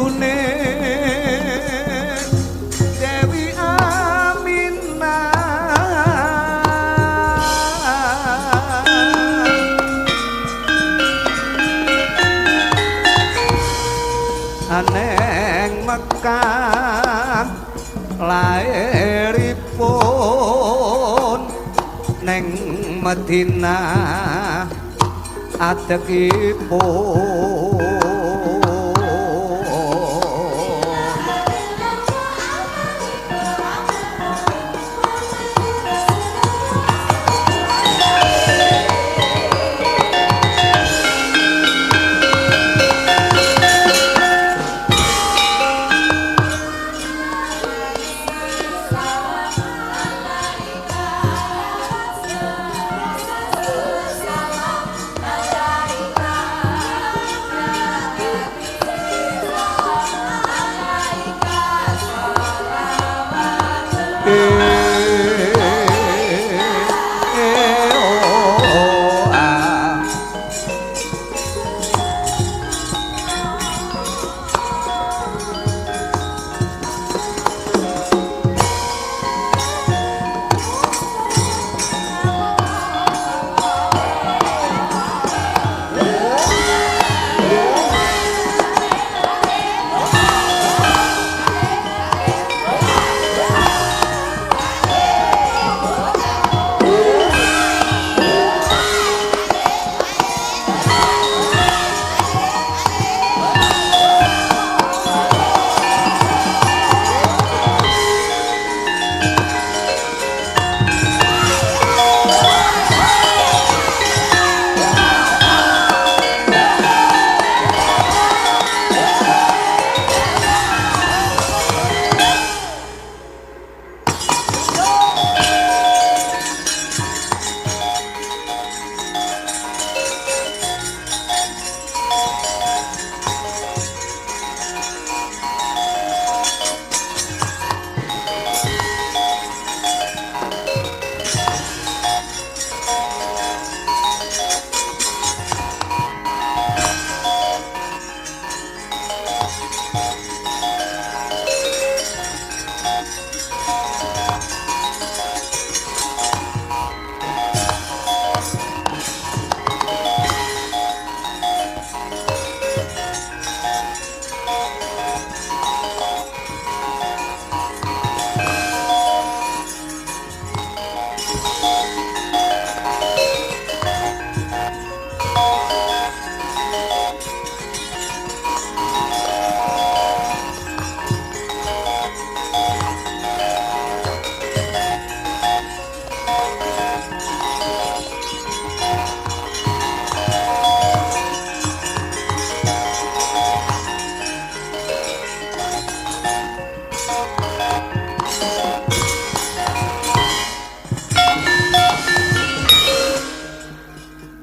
ibune Dewi Aminah aneng Mekah lairipun neng Madinah adekipun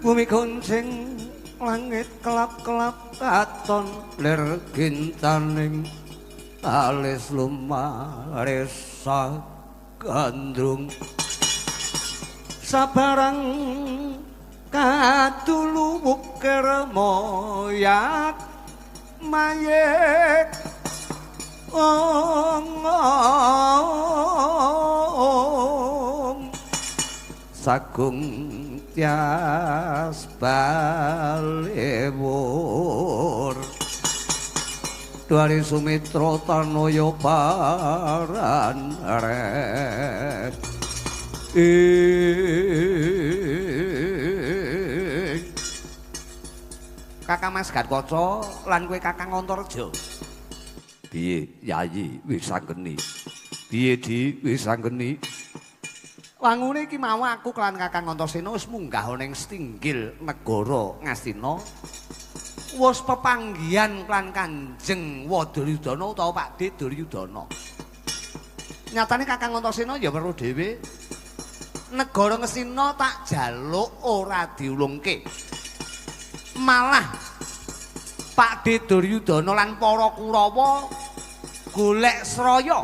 bumi gonceng langit kelap-kelap katon lir gintaning alis lumaris gandrung sabarang kadulu wukir moyak mayek sagung tias balewur Dwari Sumitra Tanaya Paranret Kakang Mas Gatkaca lan kowe Kakang Antareja piye Yayi wis anggeni piye Di wis anggeni wangune iki mau aku kelan Kakang Antasena wis munggah ning Stinggil negara Ngastina. Wis pepanggihan kelan Kanjeng Wadaryudana utawa Pakdhe Duryudana. Nyatane Kakang Antasena ya weruh dhewe. Negara Ngastina tak jaluk ora diulungke. Malah Pakdhe Duryudana lan para Kurawa golek sraya.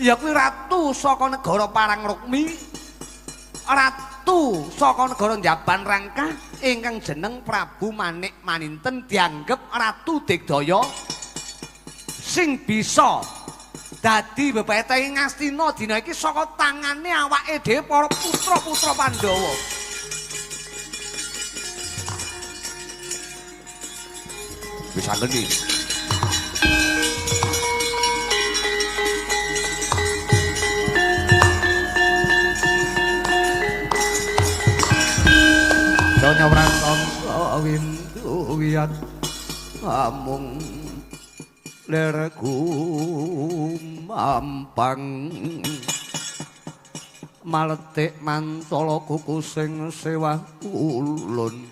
Ya kuwi ratu saka negara Parangrukmi ratu saka negara Njaban Rangkah ingkang jeneng Prabu Manik Maninten dianggep Ratu Digdaya sing bisa dadi bebeteng Ngastina dina iki saka tangane awake dhewe para putra-putra Pandhawa. Wis anggeni. Donya prangsa windu wiyat amung lerku mampang maletik mantala kuku sing sewah ulun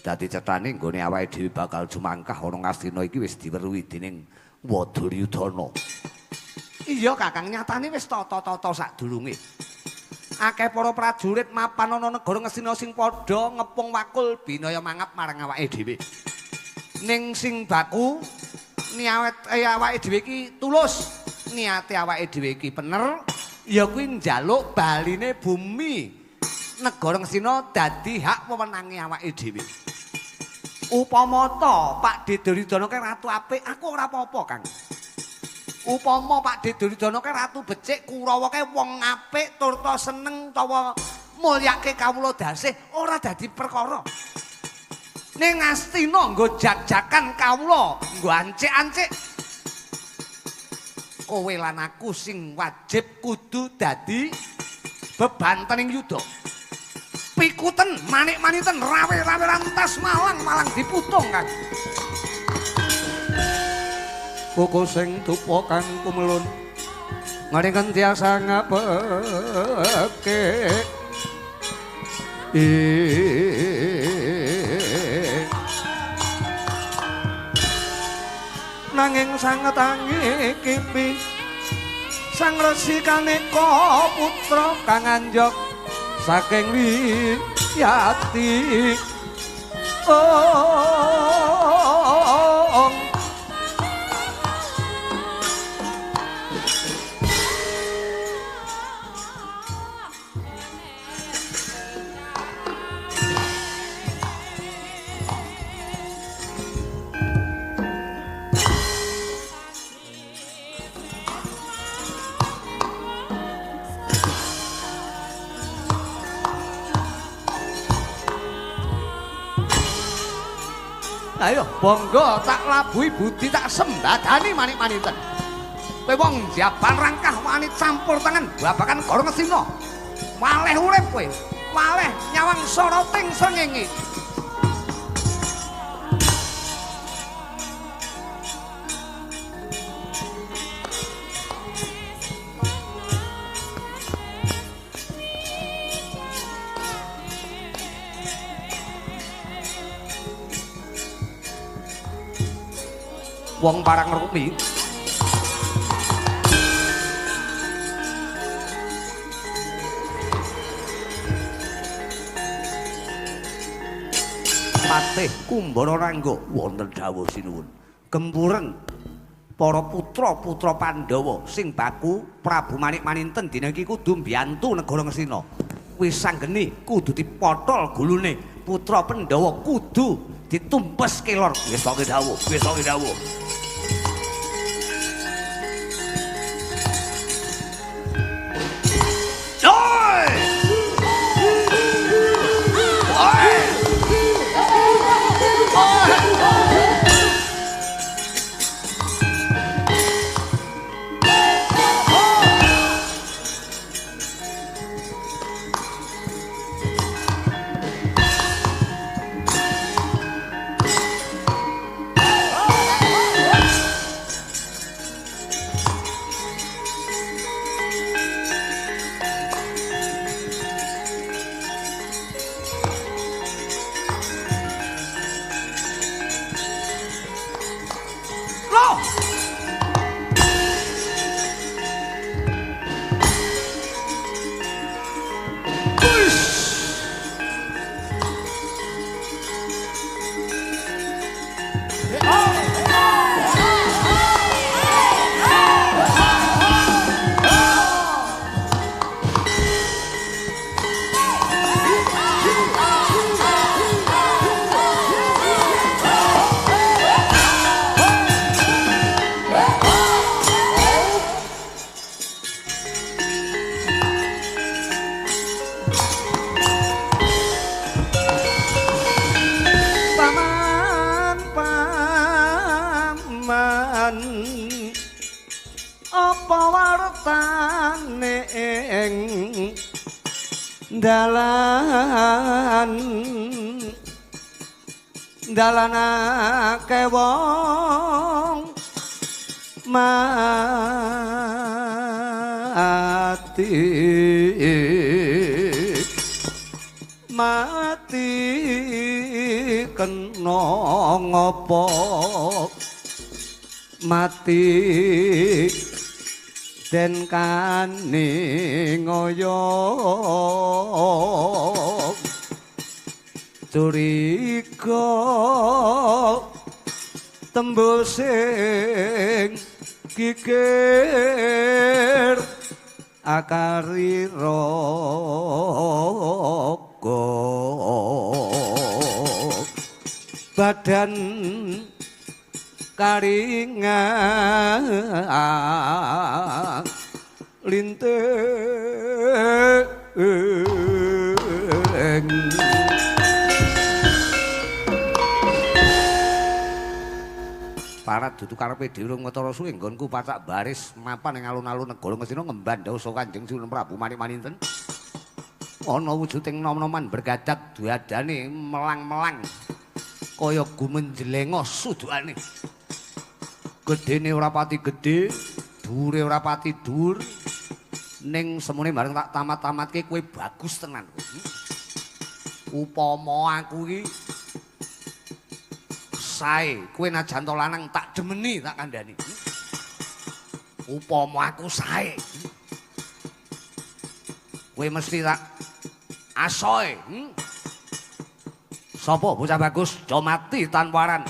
dadi cethane nggone awake dhewe bakal jumangkah ana Ngastina iki wis diweruhi dening Wadaryudana. Iya Kakang, nyatane wis tata-tata sadurunge. Akeh para prajurit mapan ana negara Ngastina sing padha ngepung wakul binaya mangap marang awake dhewe. Ning sing baku niate awake dhewe iki tulus, niate awake dhewe iki bener, ya kuwi njaluk baline bumi negara Ngastina dadi hak wewenange awake dhewe. Upama ta Pak Duryudana ki ratu apik, aku ora apa-apa, Kang. Upama Pak Duryudana ki ratu becik, Kurawa ki wong apik, turta seneng utawa mulyake kawula dasih ora dadi perkara. Ning Ngastina nggo jag-jagan kawula, nggo ancik-ancik. Kowe lan aku sing wajib kudu dadi bebantening yuda. Pikuten Manik Maninten rawe-rawe lantas malang diputung kan. Kuku sing tupa kang kumelun ngaringken tiasa ngapeke nanging sang tangi kipi sang resi kaneka putra kang anjok saking wiyati ayo bangga tak labuhi budi tak sembadani Manik Maninten. Kowe wong Njaban Rangkah wani campur tangan babakan negara Ngastina. Waleh urip kowe, waleh nyawang soroting srengenge. Wong parang ngerukmi Patih Kumbara Rangga wonten dawuh sinuwun gempuren para putra-putra Pandhawa sing baku Prabu Manik Maninten dina iki kudu mbiyantu negara Ngastina. Wis sanggeni kudu dipotol gulune, putra Pandhawa kudu ditumpes kelor. Wis kok dawuh, wis kok dawuh. dalanake wong mati kena ngopo mati den kane ngoyo curiga tembusing gigir akari raga badan karingan linteng parat dudu karepe dhewe Ngotara Suwe nggonku pacak baris mapan ing alun-alun negara Ngastina ngemban dawuh Kanjeng Sunan Prabu Manik-maninten ana wujuding nom-noman bergadak duadane melang-melang kaya gumenjelenga sudukane gedene ora pati gedhe dhuwure ora pati dhuwur ning semune bareng tak tamat-tamatke kowe bagus tenan upama aku iki sae kowe najan to lanang tak demeni tak kandhani upama aku sae kowe mesti tak asoe sapa bocah bagus do mati tanwaran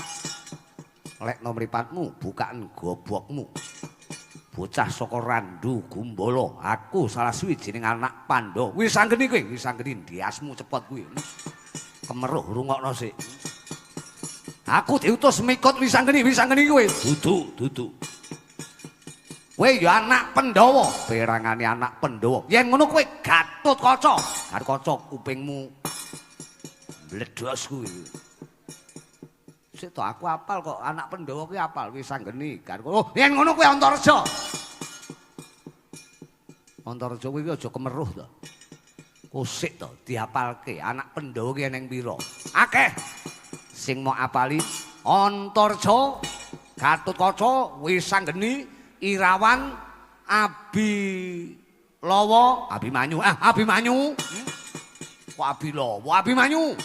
lekno mripatmu bukaan gobokmu bocah saka Randu Gumbala aku salah suwijining anak Pandhawa wis anggeni kowe wis anggeni ndiasmu cepet kuwi kemeruh rungokno sik aku diutus mikut wis anggeni kowe dudu kowe ya anak Pandhawa perangane anak Pandhawa yen ngono kowe Gatotkaca Gatotkaca kupingmu bledos kuwi sik to aku apal kok anak Pandhawa kuwi apal wis anggeni oh yen ngono kowe Antareja kuwi aja kemeruh to kosik to diapalke anak Pandhawa ki eneng pira akeh sing mau apali Antareja Gatotkaca wis anggeni Irawan Abilawa Abimanyu Abimanyu kok Abimanyu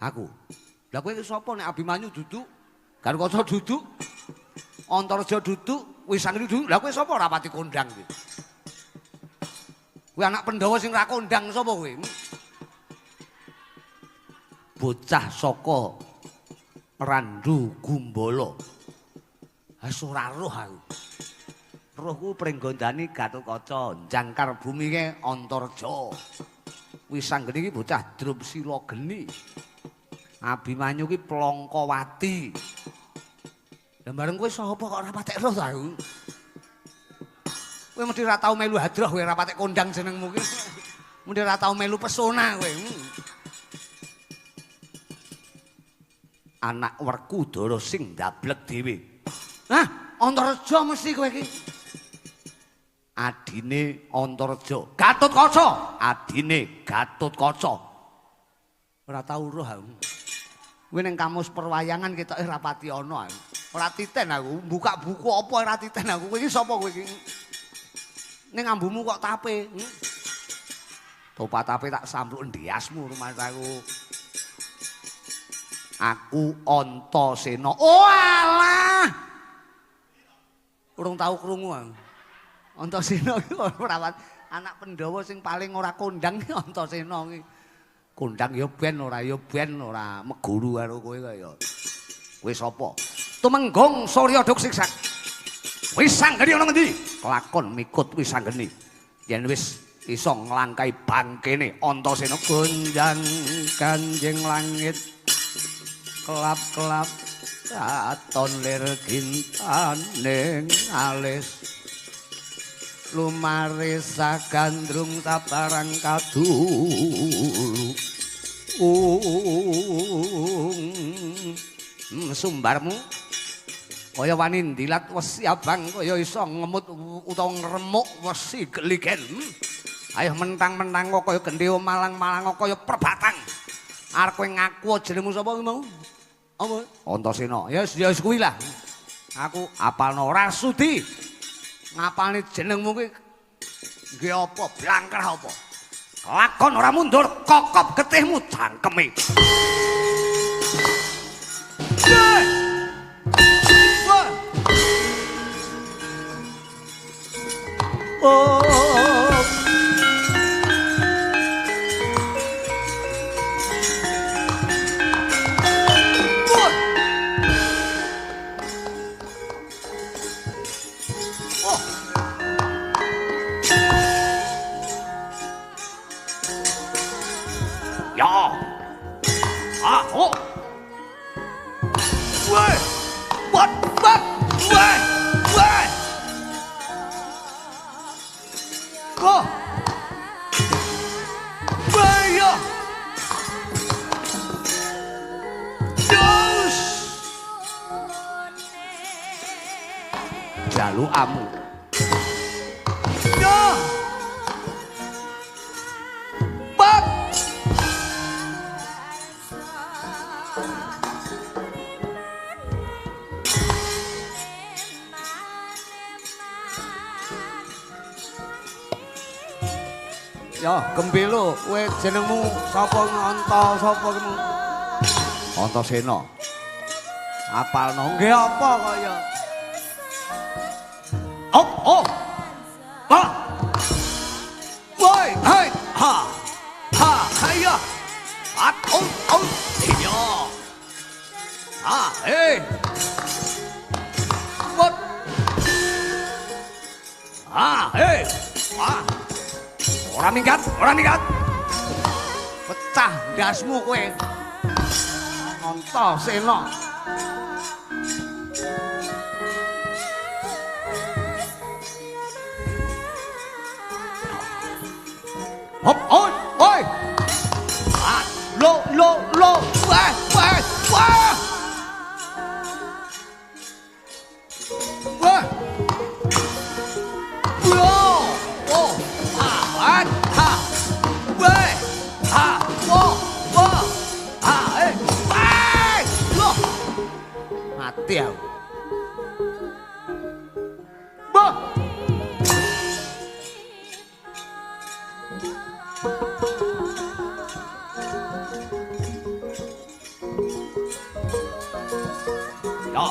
aku lha kowe sapa nek Abimanyu duduk Gatotkaca duduk Antareja duduk wis anggeni duduk lha kowe sapa ora pati kondang iki kowe anak Pandhawa sing ra kondang sapa kowe bocah saka Randu Gumbala wis ora roh aku rohku pringgondani Gatotkaca jangkar bumi ke Antareja wis anggene iki bocah Drupsila geni Abimanyu ki Plongkowati lha bareng kowe sapa kok ora patek roh ta aku kowe mesti ora tau melu hadroh kowe ora patek kondang jenengmu ki mesti ora tau melu pesona kowe anak Werkudara sing ndablek dhewe hah Antareja mesti kowe iki adine Antareja Gatotkaca adine Gatotkaca ora tau roh aku kowe ning kamus perwayangan ketoke ora pati ana ora titen aku buka buku apa ora titen aku kowe iki sapa kowe iki ning ambumu kok tape topat tape tak sampluk ndiasmu rumah aku Antasena oh alah urung tau krungu aku Antasena iki ora anak Pandhawa sing paling ora kondang Antasena iki kondang ya ben ora meguru karo kowe kaya kowe sapa Tumenggong Surya Duksiksak wis anggeni ana ngendi kelakon mikut wis anggeni yen wis iso nglangkai bangkene Antasena gonjang kanjeng langit kelap-kelap katon lir gintaning alis lumaris sagandrung sabarang kadulu sumbarmu kaya wani ndilat wesi abang kaya iso ngemut utawa ngremuk wesi geligen Ayo mentang-mentang kok kaya gendhewa malang-malang kok kaya perbatang. Arep kowe ngaku jenengmu sapa ki mau? Apa? Antasena. Ya wis kuwi lah. Aku apalno ora sudi. Ngapalne jenengmu ki nggih apa blangkrah apa? Lakon ora mundur, kokop getihmu jangkeme. Oh ya. Ah, oh. Woi. What? Woi. Woi. Oh. Woi ya. Dos. Jalu amu. Ya. Bak. Ya, Gembelo, kowe jenengmu sapa Anta sapa kemu? Antasena. Apalno nggih apa kaya? Oh. Ha. Woi, hai, ha. Ha, haya. Oh. Iya. Ha, What? Ha, Wah. Ora minggat. Pecah ndasmu kowe. Antasena. Hop, oi. Ah, lo. Wah. Wah. Oh. Ah, ha. Weh. Ha. Wo. Ha, Loh. Mati aku. Bah. Ya.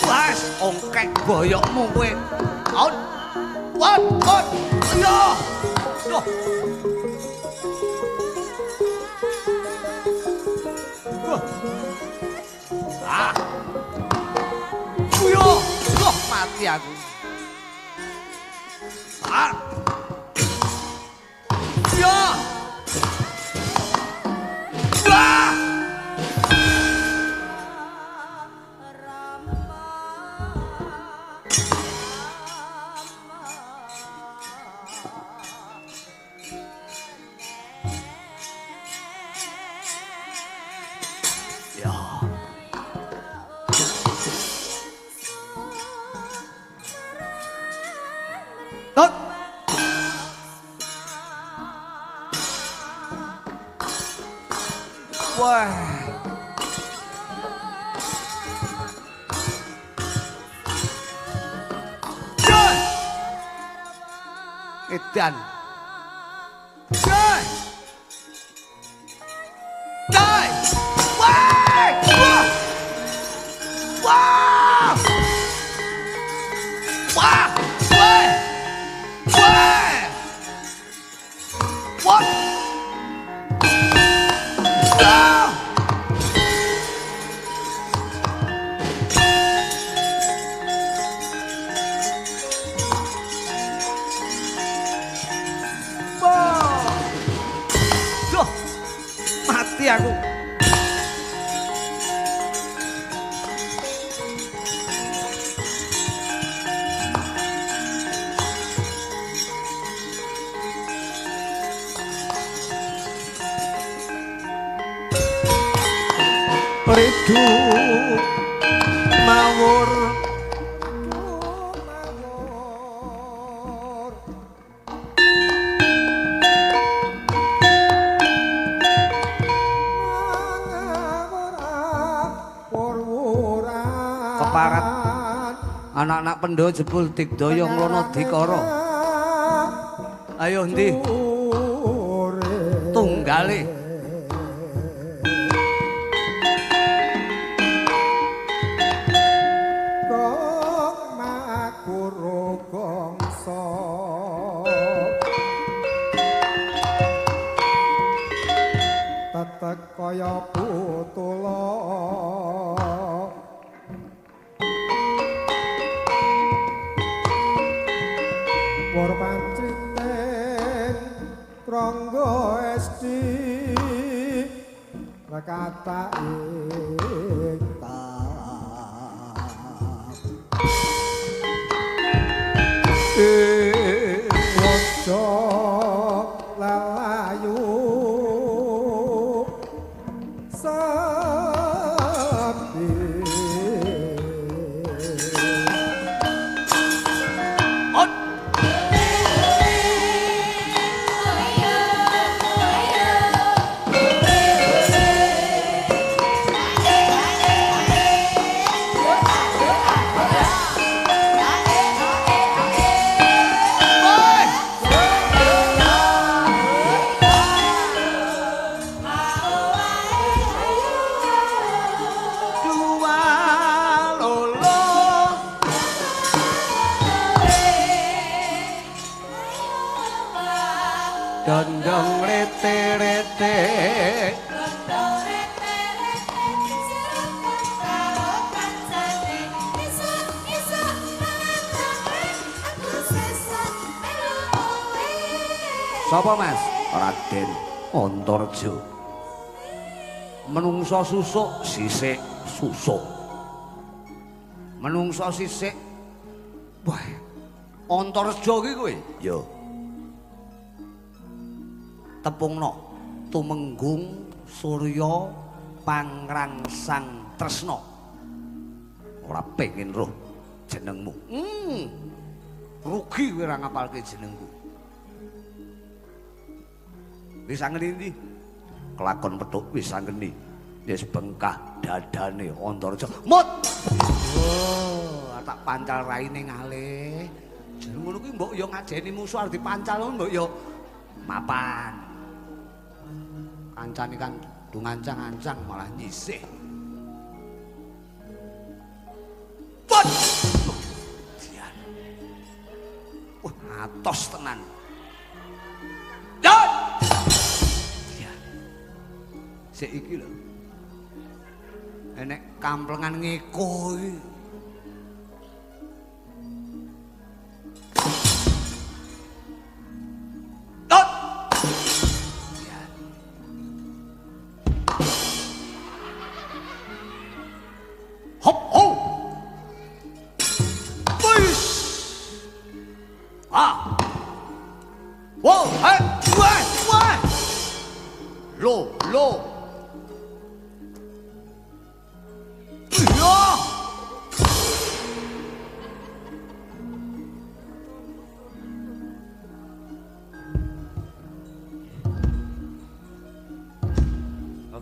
Wes ongkek boyokmu kowe. What? Ya. Loh. Ah. Loh, mati aku. Ah. Ya. Ah. Wah. Edan. Wah. Mati aku. Ridu mawur anak Pendhawa jebul digdaya nglono dikara. Ayo ndi? Tunggale. Kok makuru gongso tetek kaya putula War panciten krangga esti rekata Wojo lelayu sepi Dondong rete-rete Sapa Mas? Raden Antareja. Menungso susuk sisik susuk. Menungso sisik. Wah. Antareja ki kowe? Ya. Tepungno tumenggung surya pangrangsang tresna ora pengen roh jenengmu rugi kowe ora ngapalke jenengku wis angeni ndi kelakon petuk wis angeni wis bengkah dadane Antareja mut tak pancal raine ngalih jeneng ngono kuwi mbok yo ngajeni musuh arep dipancal mbok yo mapan kancane kan du ngancang-ancang malah nyisih. Put! Dian. Wah, atos tenan. Dan! Dian. Sik iki lho. Enek kamplengan ngeko iki.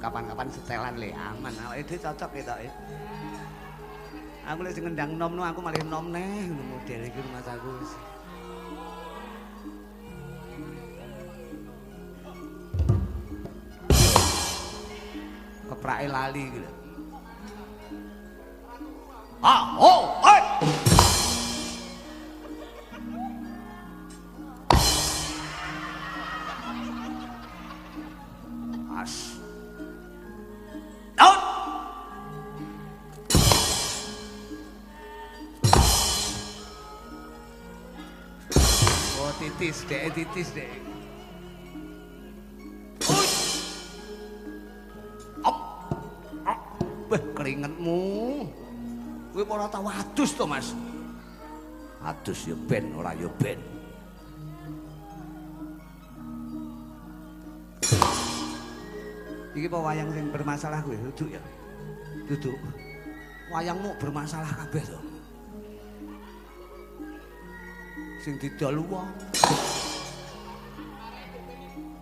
Kapan-kapan setelan le aman awake dhewe cocok ketoke. Aku lek sing ngendang nom aku malah nom neh model iki rumah aku wis. Keprake lali iki lho. titis dek. Beh keringetmu. Kowe ora tau adus to, Mas? Adus ya ben ora ya ben. Iki apa wayang sing bermasalah kowe, duduk ya. Duduk. Wayangmu bermasalah kabeh to. Sing didol wong.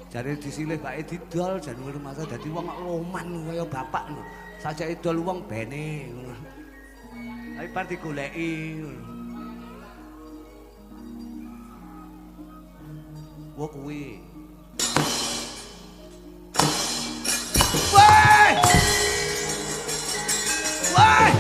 Jare disilih bae didol jan rumah dadi wong kok loman kaya bapak lho. Sajake dol wong bene ngono. Tapi bar digoleki ngono. Wah kuwi. Woi! Woi!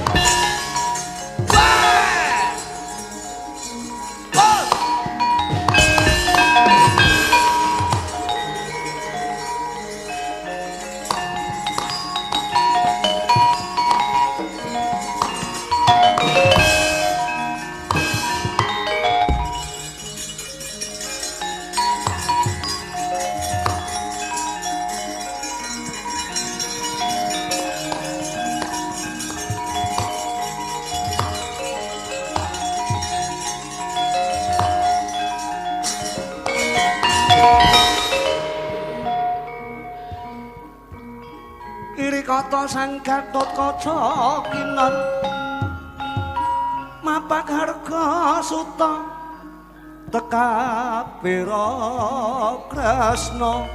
Kata sang Gatotkaca kinon mapak harga suta teka pira Kresna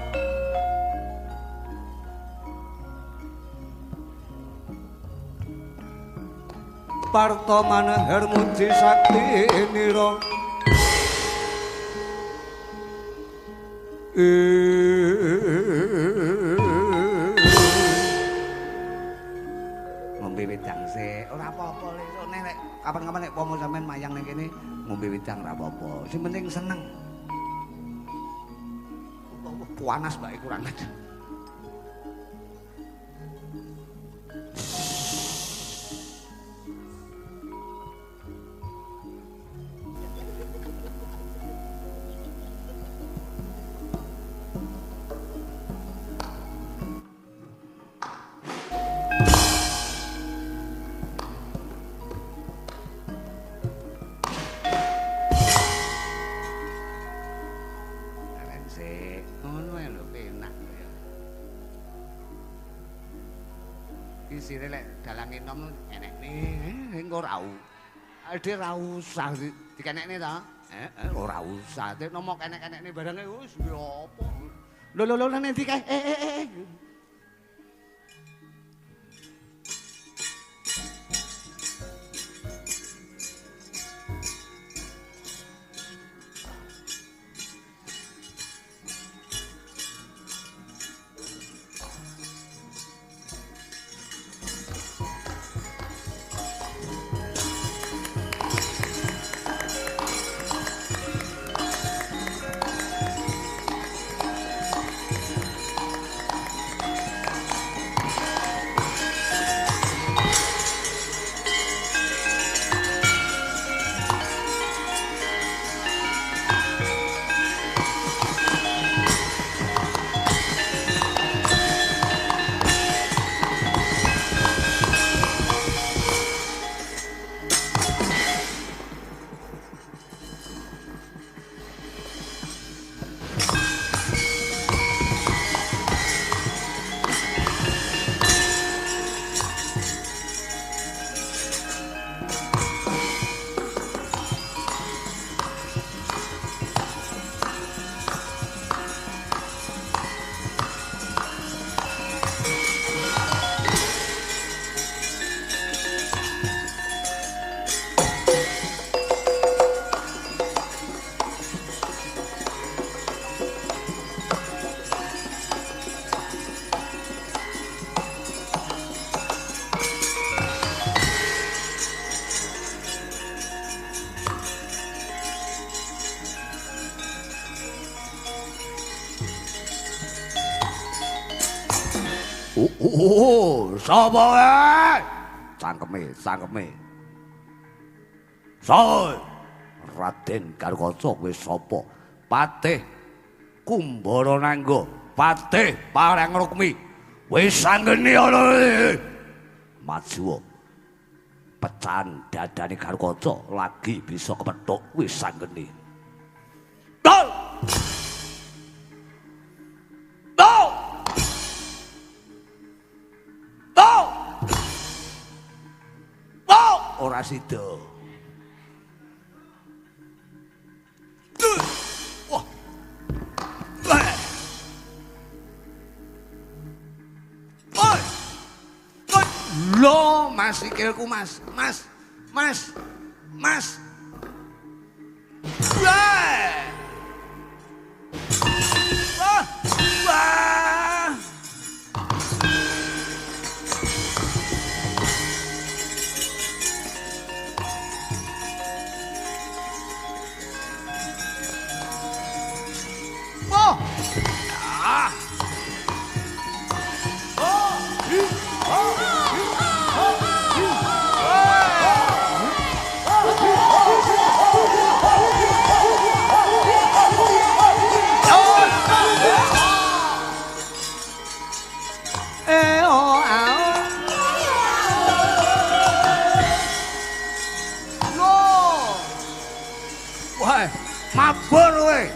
parta manahar muji sakti nira ngombe wedang sik ora apa-apa nek kapan-kapan nek pomo sampean mayang ning kene ngombe wedang ora apa-apa sing penting seneng panas mbak kurang aja isine lek dalang enom enekne engko ra ade ra usah dikenekne ta ora usah nek nomo kenek-kenekne barange wis apa lho nang ndi kae sapa wae cangkeme Soe Raden Garwaca wis sapa Patih Kumbara Nangga Patih Parengrukmi wis sanggeni ana maju pecahan dadane Garwaca lagi bisa kepethuk wis sanggeni Dol ora sida. Wah. Oi. Lho, Mas sikilku, Mas. Mas.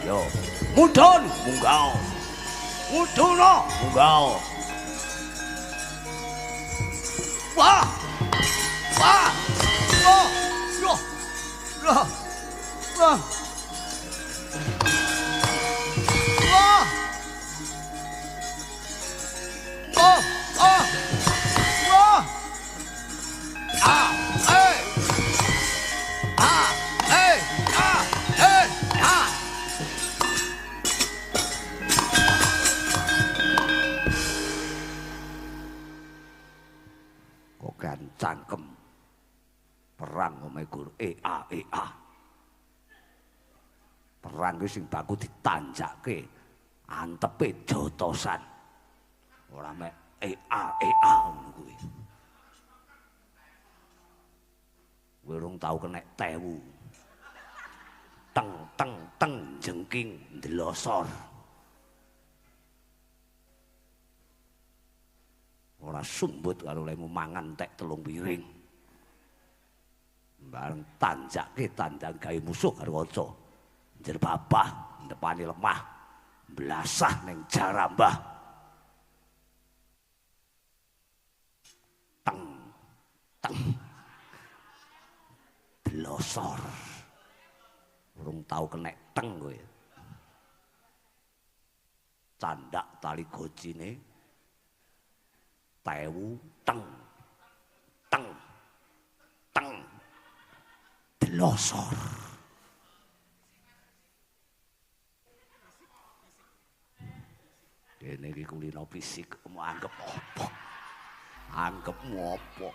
yo mudhun munggah mudhuna munggah wah wah wah wah wah wah wah oh oh wah ah hey ah hey ah hey ah kok kan cangkem perang omahe guru ea perang ki sing baku ditanjakke antepe jotosan ora mek ea ngono kuwi urung tau kenek tewu teng teng teng jengking ndelosor ora sumbut karo lemu mangan tek telung piring bareng tanjake tandang gawe musuh karo kanca njer babah ndepani lemah blasah ning jarambah teng teng delosor urung tau kenek teng kowe candak tali gojine tewu teng teng teng delosor kene iki kulino fisik mau anggap apa anggapmu apa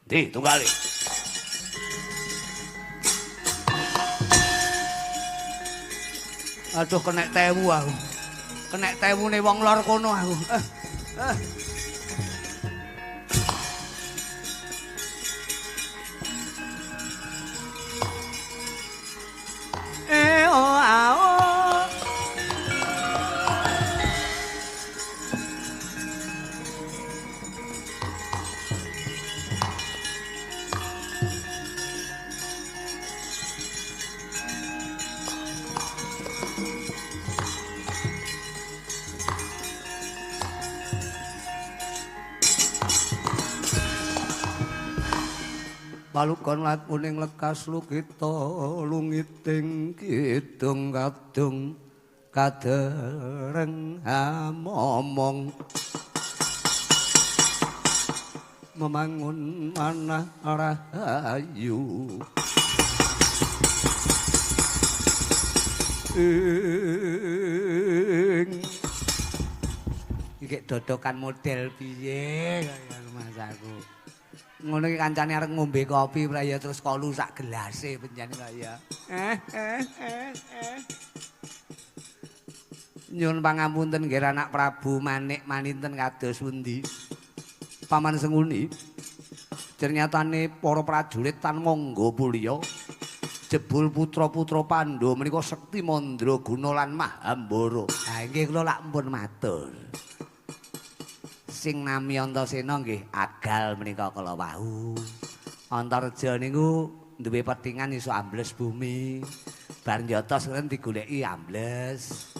di tunggali aduh kenek tewu aku kenek tewune wong lor kono aku Palukan lakuning lekas lukita lungiting kidung kadung kadereng momong memangun manah rahayu iki dodokan model piye kaya Mas aku ngono iki kancane arep ngombe kopi praya terus kolu sak gelase penjane kaya. Nyuwun pangapunten nggih anak Prabu Manik maninten kados pundi. Paman Senguni. Ternyatane para prajurit tan monggo mulya jebul putra-putra Pandhawa menika Sekti Mandraguna lan Mahambara. Ha nggih kula lak mpun matur. Sing nami Antasena nggih agal menika kala wau. Antareja niku duwe petingan iso ambles bumi. Bar njotos keren digoleki ambles.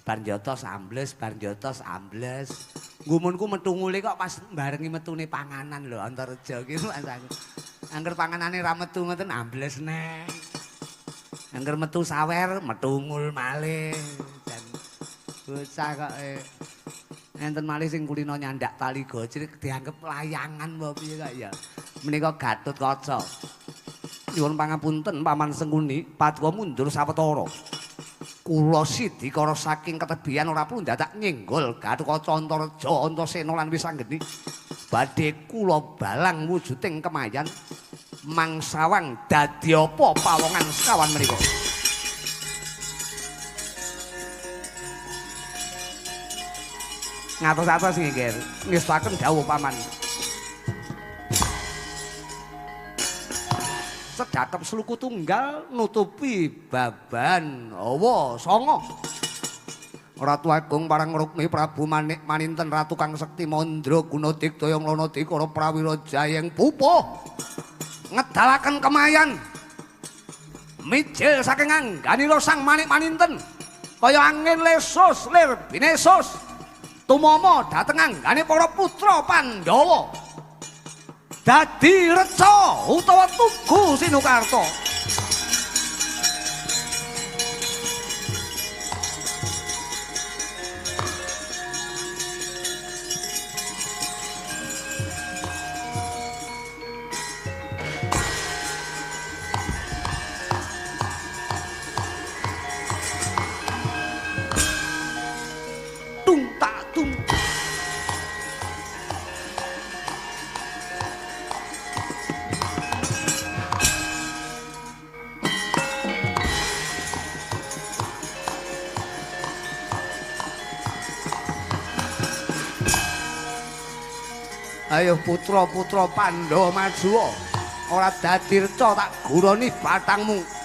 Bar njotos ambles, bar njotos ambles. Gumunku metu ngule kok pas barengi metune panganan lho Antareja iki Mas aku. Angger panganane ra metu ngoten ambles neh. Angger metu sawer metu ngul malih. Dan bocah kok enten malih sing kulino nyandak tali gojrik dianggep layangan apa piye kok ya. Menika Gatotkaca. Nyuwun pangapunten Paman Senguni, paduka mundur sawetara. Kula sidikara saking ketebian ora perlu dadak nyenggol Gatotkaca Antareja Antasena lan Wisanggeni. Badhe kula balang wujuding kemayan mangsawang dadi apa pawongan sekawan menika. Ngatos-atos nggih, ngestaken dawuh paman. Sedatep sluku tunggal nutupi baban awa sanga. Ratu Agung parang Rukmi Prabu Manik maninten Ratu Kang Sekti Mandraguna Digdaya Nglana Dikara Prawira Jayeng pupuh ngedalaken kemayan mijil saking angganira sang manik maninten kaya angin lesus lir binesus tumama dhateng anggane para putra Pandhawa dadi reca utawa tugu Sinukarta. Ayo putra-putra Pandhawa maju ora dadi reca tak guroni batangmu.